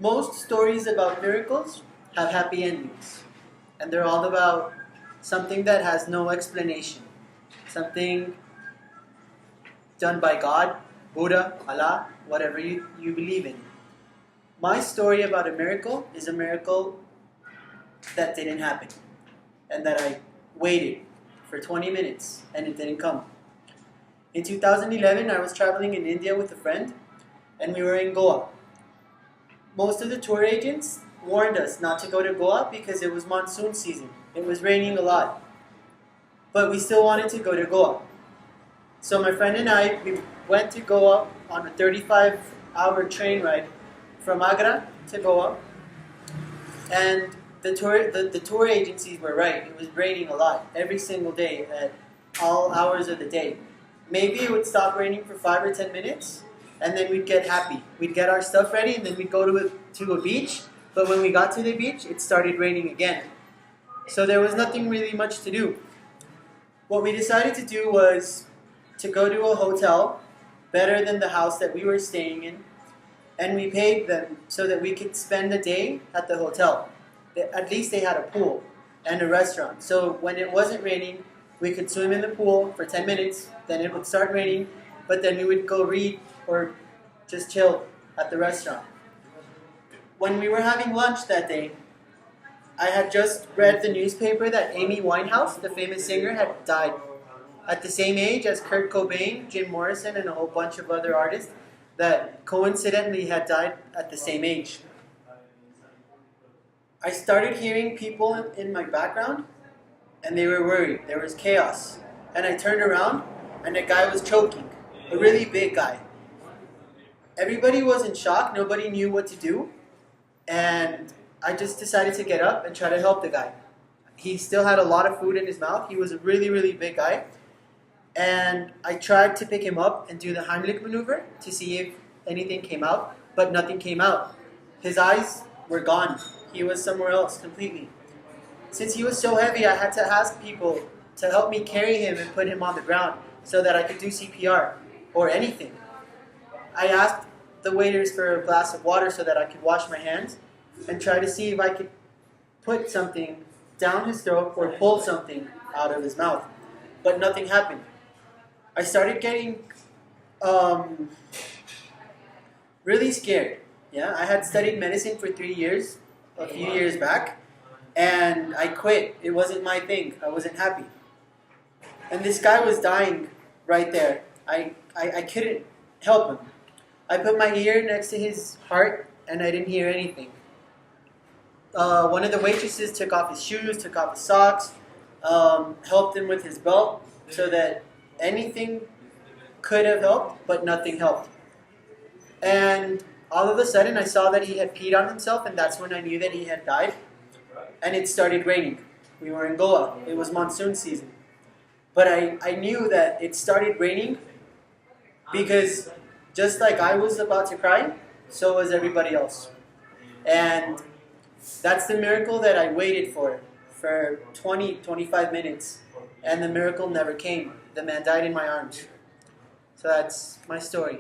Most stories about miracles have happy endings, and they're all about something that has no explanation, something done by God, Buddha, Allah, whatever you believe in. My story about a miracle is a miracle that didn't happen, and that I waited for 20 minutes and it didn't come. In 2011, I was traveling in India with a friend, and we were in Goa. Most of the tour agents warned us not to go to Goa because it was monsoon season. It was raining a lot. But we still wanted to go to Goa. So my friend and I, we went to Goa on a 35-hour train ride from Agra to Goa. And the tour agencies were right. It was raining a lot every single day at all hours of the day. Maybe it would stop raining for 5 or 10 minutes, and then we'd get happy. We'd get our stuff ready, and then we'd go to a beach. But when we got to the beach, it started raining again. So there was nothing really much to do. What we decided to do was to go to a hotel better than the house that we were staying in, and we paid them so that we could spend the day at the hotel. At least they had a pool and a restaurant. So when it wasn't raining, we could swim in the pool for 10 minutes, then it would start raining, but then we would go read or just chill at the restaurant. When we were having lunch that day, I had just read the newspaper that Amy Winehouse, the famous singer, had died at the same age as Kurt Cobain, Jim Morrison, and a whole bunch of other artists that coincidentally had died at the same age. I started hearing people in my background, and they were worried. There was chaos. And I turned around, and a guy was choking, a really big guy. Everybody was in shock. Nobody knew what to do. And I just decided to get up and try to help the guy. He still had a lot of food in his mouth. He was a really, really big guy. And I tried to pick him up and do the Heimlich maneuver to see if anything came out, but nothing came out. His eyes were gone. He was somewhere else completely. Since he was so heavy, I had to ask people to help me carry him and put him on the ground so that I could do CPR or anything. I asked the waiters for a glass of water so that I could wash my hands and try to see if I could put something down his throat or pull something out of his mouth. But nothing happened. I started getting really scared. Yeah, I had studied medicine for 3 years, a few years back, and I quit. It wasn't my thing. I wasn't happy. And this guy was dying right there. I couldn't help him. I put my ear next to his heart, and I didn't hear anything. One of the waitresses took off his shoes, took off his socks, helped him with his belt, so that anything could have helped, but nothing helped. And all of a sudden, I saw that he had peed on himself, and that's when I knew that he had died. And it started raining. We were in Goa. It was monsoon season. But I knew that it started raining because just like I was about to cry, so was everybody else. And that's the miracle that I waited for 20, 25 minutes. And the miracle never came. The man died in my arms. So that's my story.